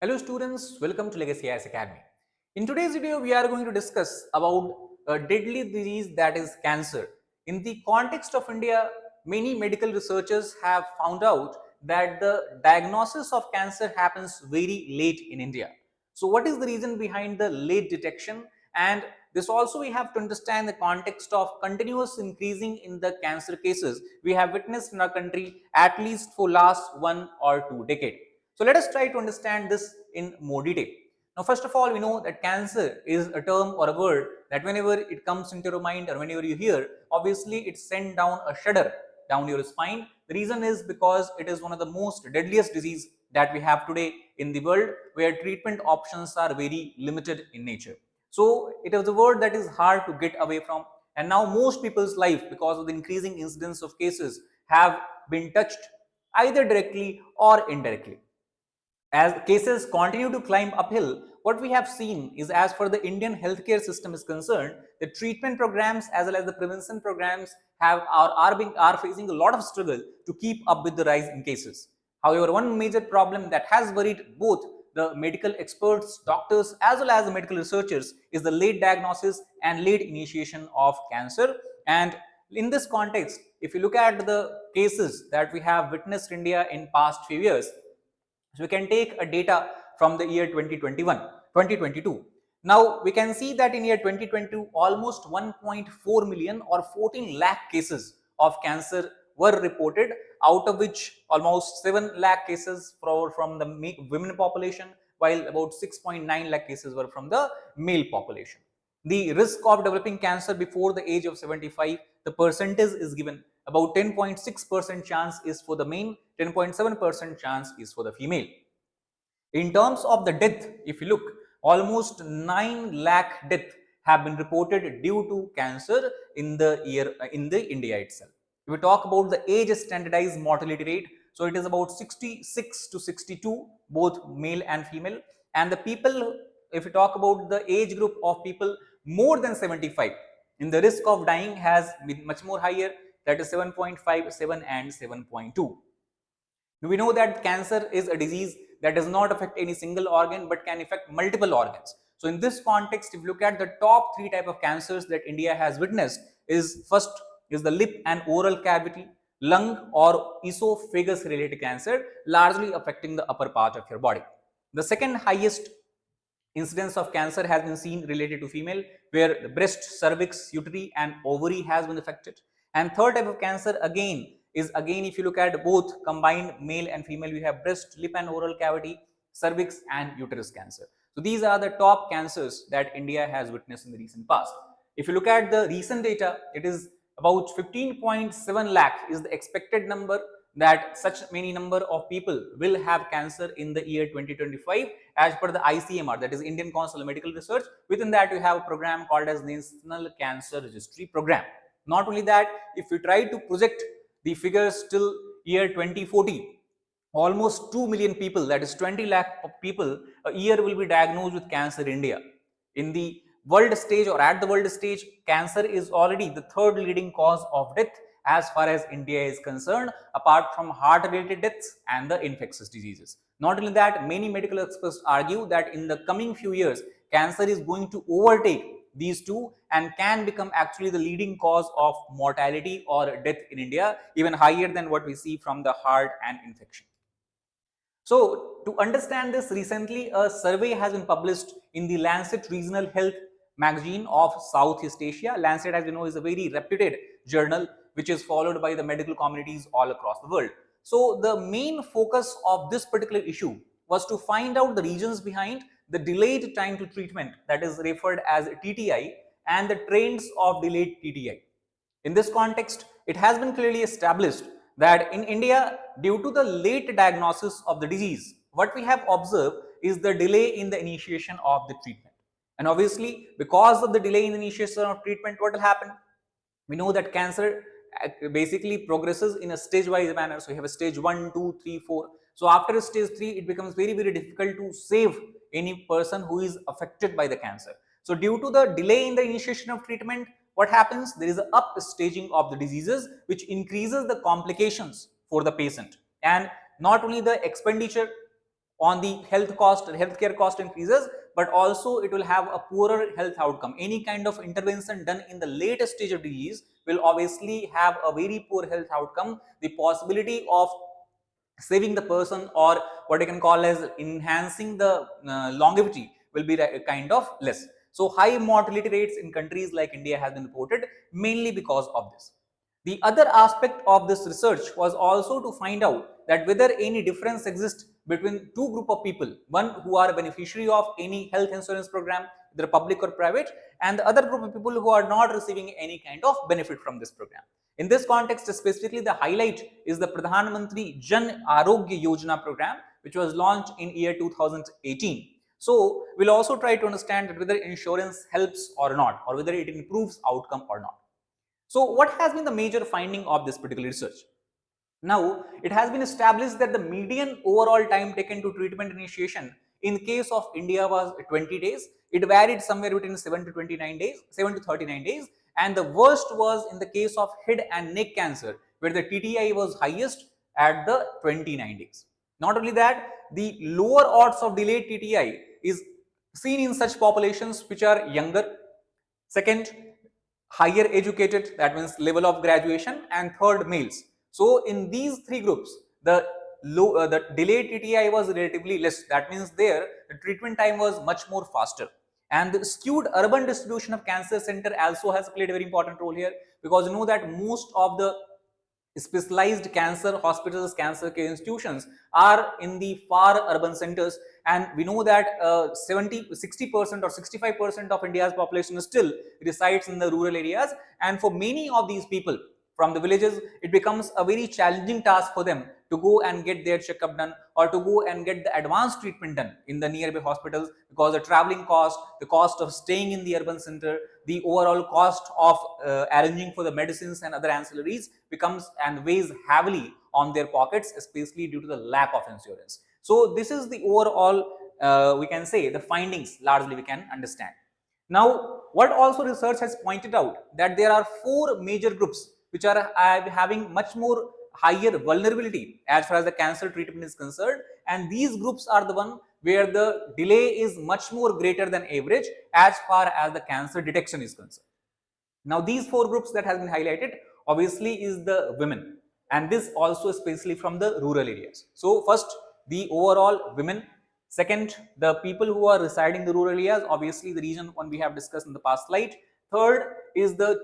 Hello students, welcome to Legacy IAS Academy. In today's video, we are going to discuss about a deadly disease that is cancer. In the context of India, many medical researchers have found out that the diagnosis of cancer happens very late in India. So what is the reason behind the late detection? And this also we have to understand the context of continuous increasing in the cancer cases we have witnessed in our country at least for last 1 or 2 decades. So let us try to understand this in more detail. Now, first of all, we know that cancer is a term or a word that whenever it comes into your mind or whenever you hear, obviously it sends down a shudder down your spine. The reason is because it is one of the most deadliest disease that we have today in the world, where treatment options are very limited in nature. So it is a word that is hard to get away from, and now most people's life, because of the increasing incidence of cases, have been touched either directly or indirectly. As cases continue to climb uphill, what we have seen is, as far the Indian healthcare system is concerned, the treatment programs as well as the prevention programs are facing a lot of struggle to keep up with the rise in cases. However, one major problem that has worried both the medical experts, doctors, as well as the medical researchers is the late diagnosis and late initiation of cancer. And in this context, if you look at the cases that we have witnessed in India in past few years, so we can take a data from the year 2022. Now we can see that in year 2022, almost 1.4 million or 14 lakh cases of cancer were reported, out of which almost 7 lakh cases from the women population, while about 6.9 lakh cases were from the male population. The risk of developing cancer before the age of 75, the percentage is given about 10.6% chance is for the male, 10.7% chance is for the female. In terms of the death, if you look, almost 9 lakh deaths have been reported due to cancer in the India itself. If we talk about the age standardized mortality rate, so it is about 66 to 62, both male and female. And the people, if we talk about the age group of people more than 75, in the risk of dying has been much more higher, that is 7.5, 7 and 7.2. We know that cancer is a disease that does not affect any single organ but can affect multiple organs. So in this context, if you look at the top 3 type of cancers that India has witnessed, is first is the lip and oral cavity, lung or esophagus related cancer, largely affecting the upper part of your body. The second highest incidence of cancer has been seen related to female, where the breast, cervix, uterine and ovary has been affected. And third type of cancer again is, if you look at both combined male and female, we have breast, lip and oral cavity, cervix and uterus cancer. So these are the top cancers that India has witnessed in the recent past. If you look at the recent data, it is about 15.7 lakh is the expected number that such many number of people will have cancer in the year 2025 as per the ICMR, that is Indian Council of Medical Research. Within that, we have a program called as National Cancer Registry Program. Not only that, if we try to project the figures till year 2040, almost 2 million people, that is 20 lakh people a year, will be diagnosed with cancer in India. In the world stage or at the world stage, cancer is already the third leading cause of death as far as India is concerned, apart from heart related deaths and the infectious diseases. Not only that, many medical experts argue that in the coming few years, cancer is going to overtake these two and can become actually the leading cause of mortality or death in India, even higher than what we see from the heart and infection. So to understand this, recently a survey has been published in the Lancet Regional Health magazine of Southeast Asia. Lancet, as you know, is a very reputed journal which is followed by the medical communities all across the world. So the main focus of this particular issue was to find out the reasons behind the delayed time to treatment, that is referred as TTI, and the trends of delayed TTI. In this context, it has been clearly established that in India, due to the late diagnosis of the disease, what we have observed is the delay in the initiation of the treatment. And obviously, because of the delay in the initiation of treatment, what will happen? We know that cancer basically progresses in a stage-wise manner. So you have a stage 1, 2, 3, 4. So after stage 3, it becomes very, very difficult to save any person who is affected by the cancer. So due to the delay in the initiation of treatment, what happens? There is an upstaging of the diseases, which increases the complications for the patient. And not only the expenditure on the health cost, healthcare cost increases, but also it will have a poorer health outcome. Any kind of intervention done in the latest stage of disease will obviously have a very poor health outcome. The possibility of saving the person, or what I can call as enhancing the longevity, will be kind of less. So high mortality rates in countries like India has been reported mainly because of this. The other aspect of this research was also to find out that whether any difference exists between two group of people, one who are a beneficiary of any health insurance program, either public or private, and the other group of people who are not receiving any kind of benefit from this program. In this context, specifically the highlight is the Pradhan Mantri Jan Arogya Yojana program, which was launched in year 2018. So we'll also try to understand that whether insurance helps or not, or whether it improves outcome or not. So what has been the major finding of this particular research? Now, it has been established that the median overall time taken to treatment initiation in case of India was 20 days. It varied somewhere between 7 to 29 days, 7 to 39 days, and the worst was in the case of head and neck cancer, where the TTI was highest at the 29 days. Not only that, the lower odds of delayed TTI is seen in such populations which are younger. Second, higher educated, that means level of graduation, and third, males. So in these three groups, the the delayed TTI was relatively less. That means there the treatment time was much more faster. And the skewed urban distribution of cancer center also has played a very important role here, because you know that most of the specialized cancer hospitals, cancer care institutions are in the far urban centers, and we know that 60% or 65% of India's population still resides in the rural areas, and for many of these people from the villages, it becomes a very challenging task for them to go and get their checkup done, or to go and get the advanced treatment done in the nearby hospitals, because the traveling cost, the cost of staying in the urban center, the overall cost of arranging for the medicines and other ancillaries becomes and weighs heavily on their pockets, especially due to the lack of insurance. So this is the overall, we can say, the findings largely we can understand. Now, what also research has pointed out that there are four major groups which are having much more higher vulnerability as far as the cancer treatment is concerned, and these groups are the one where the delay is much more greater than average as far as the cancer detection is concerned. Now, these four groups that has been highlighted obviously is the women, and this also especially from the rural areas. So first, the overall women. Second, the people who are residing in the rural areas, obviously the region one we have discussed in the past slide. Third is the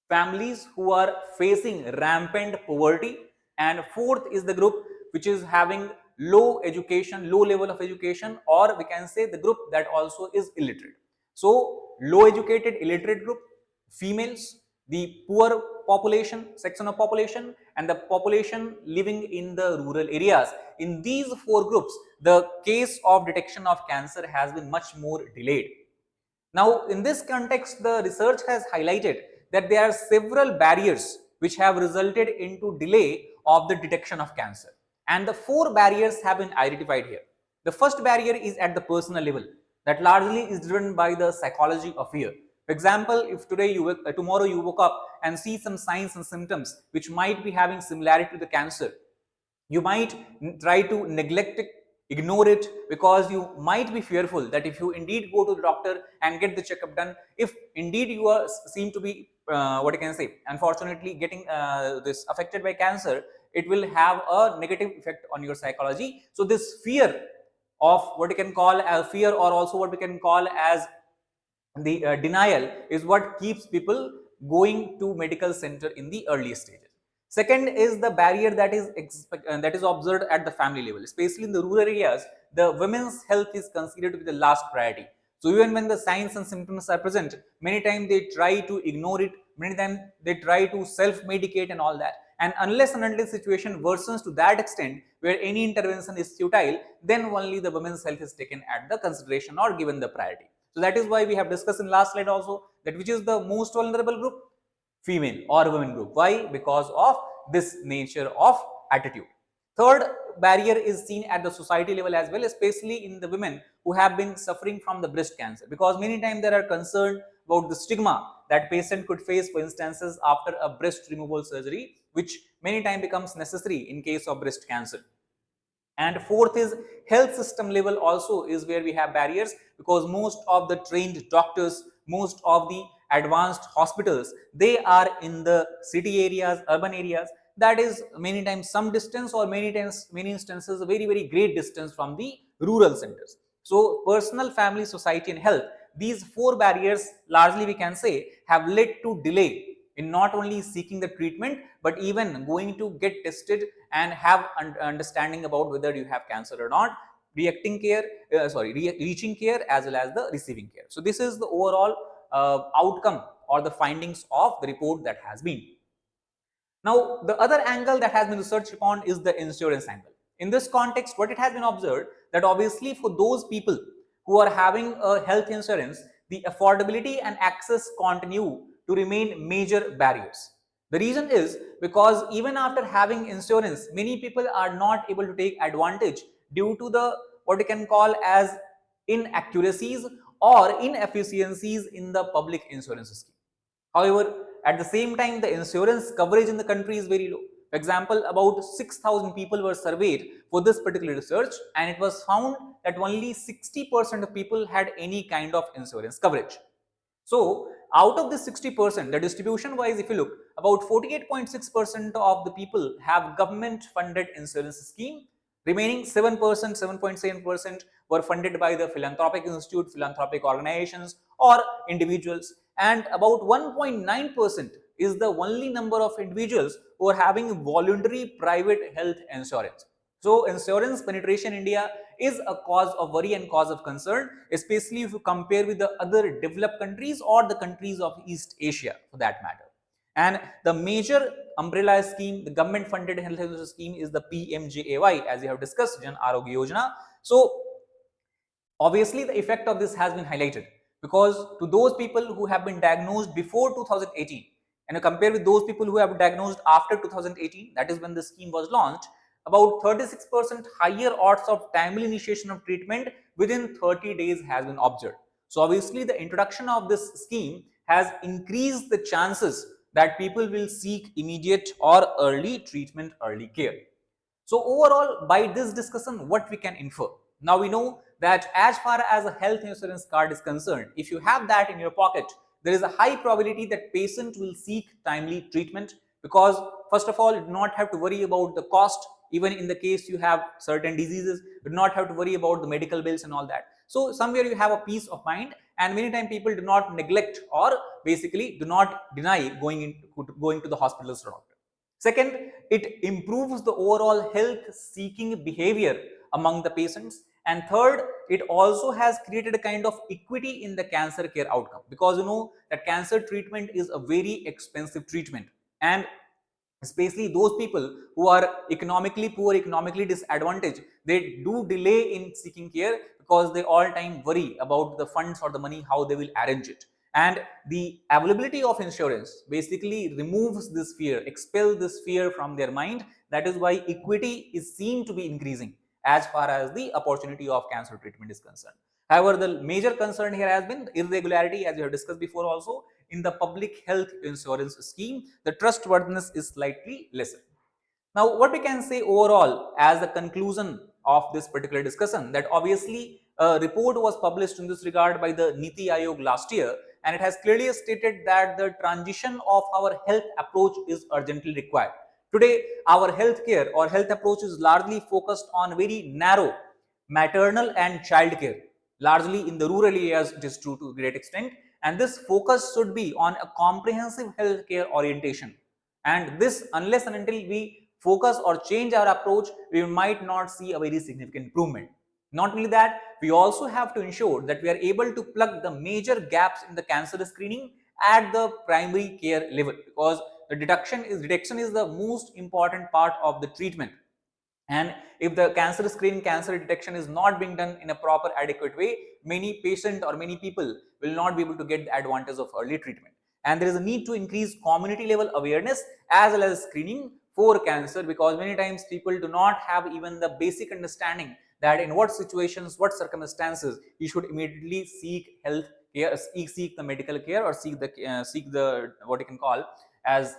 families who are facing rampant poverty, and fourth is the group which is having low education, low level of education, or we can say the group that also is illiterate. So low educated, illiterate group, females, the poor population, section of population, and the population living in the rural areas. In these four groups, the case of detection of cancer has been much more delayed. Now, in this context, the research has highlighted that there are several barriers which have resulted into delay of the detection of cancer. And the four barriers have been identified here. The first barrier is at the personal level, that largely is driven by the psychology of fear. For example, if tomorrow you woke up and see some signs and symptoms which might be having similarity to the cancer, you might try to neglect it, ignore it, because you might be fearful that if you indeed go to the doctor and get the checkup done, if indeed you are seem to be what I can say, unfortunately getting this affected by cancer, it will have a negative effect on your psychology. So this fear of what you can call as fear, or also what we can call as the denial, is what keeps people going to medical center in the early stages. Second is the barrier that is observed at the family level, especially in the rural areas. The women's health is considered to be the last priority. So even when the signs and symptoms are present, many times they try to ignore it, many times they try to self-medicate and all that. And unless and until the situation worsens to that extent where any intervention is futile, then only the women's health is taken at the consideration or given the priority. So that is why we have discussed in last slide also that which is the most vulnerable group, female or women group. Why? Because of this nature of attitude. Third barrier is seen at the society level as well, especially in the women who have been suffering from the breast cancer, because many times there are concerned about the stigma that patient could face, for instances, after a breast removal surgery, which many times becomes necessary in case of breast cancer. And fourth is health system level also is where we have barriers, because most of the trained doctors, most of the advanced hospitals, they are in the city areas, urban areas, that is many times some distance, or many times, many instances, a very great distance from the rural centers. So personal, family, society and health, these four barriers largely we can say have led to delay in not only seeking the treatment but even going to get tested and have understanding about whether you have cancer or not, reacting care, reaching care as well as the receiving care. So this is the overall outcome or the findings of the report that has been. Now, the other angle that has been researched upon is the insurance angle. In this context, what it has been observed that obviously for those people who are having a health insurance, the affordability and access continue to remain major barriers. The reason is because even after having insurance, many people are not able to take advantage due to the what you can call as inaccuracies or inefficiencies in the public insurance scheme. However, at the same time, the insurance coverage in the country is very low. For example, about 6,000 people were surveyed for this particular research, and it was found that only 60% of people had any kind of insurance coverage. So, out of this 60%, the distribution wise, if you look, about 48.6% of the people have government funded insurance scheme. Remaining 7%, 7.7% were funded by the philanthropic institute, philanthropic organizations, or individuals, and about 1.9% is the only number of individuals who are having voluntary private health insurance. So, insurance penetration in India is a cause of worry and cause of concern, especially if you compare with the other developed countries or the countries of East Asia for that matter. And the major umbrella scheme, the government funded health insurance scheme, is the PMJAY, as we have discussed, Jan Arogya Yojana. So, obviously, the effect of this has been highlighted, because to those people who have been diagnosed before 2018 and you compare with those people who have been diagnosed after 2018, that is when the scheme was launched, about 36% higher odds of timely initiation of treatment within 30 days has been observed. So obviously, the introduction of this scheme has increased the chances that people will seek immediate or early treatment, early care. So overall, by this discussion, what we can infer? Now we know that as far as a health insurance card is concerned, if you have that in your pocket, there is a high probability that patient will seek timely treatment, because first of all, you do not have to worry about the cost. Even in the case you have certain diseases, you do not have to worry about the medical bills and all that. So somewhere you have a peace of mind, and many times people do not neglect or basically do not deny going to the hospitals or doctor. Second, it improves the overall health seeking behavior among the patients. And third, it also has created a kind of equity in the cancer care outcome, because you know that cancer treatment is a very expensive treatment, and especially those people who are economically poor, economically disadvantaged, they do delay in seeking care because they all time worry about the funds or the money, how they will arrange it. And the availability of insurance basically removes this fear, expels this fear from their mind. That is why equity is seen to be increasing as far as the opportunity of cancer treatment is concerned. However, the major concern here has been irregularity, as we have discussed before also, in the public health insurance scheme. The trustworthiness is slightly lesser. Now, what we can say overall as a conclusion of this particular discussion, that obviously a report was published in this regard by the Niti Aayog last year, and it has clearly stated that the transition of our health approach is urgently required. Today, our healthcare or health approach is largely focused on very narrow maternal and child care. Largely in the rural areas, it is true to a great extent, and this focus should be on a comprehensive healthcare orientation. And this, unless and until we focus or change our approach, we might not see a very significant improvement. Not only that, we also have to ensure that we are able to plug the major gaps in the cancer screening at the primary care level, because the detection is the most important part of the treatment. And if the cancer screening, cancer detection is not being done in a proper, adequate way, many patients or many people will not be able to get the advantage of early treatment. And there is a need to increase community level awareness as well as screening for cancer, because many times people do not have even the basic understanding that in what situations, what circumstances you should immediately seek health care, seek the medical care, or seek the what you can call as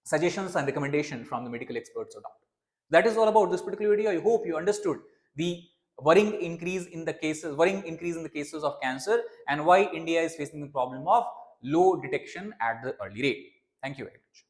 suggestions and recommendation from the medical experts or doctors. That is all about this particular video. I hope you understood the worrying increase in the cases of cancer and why India is facing the problem of low detection at the early rate. Thank you very much.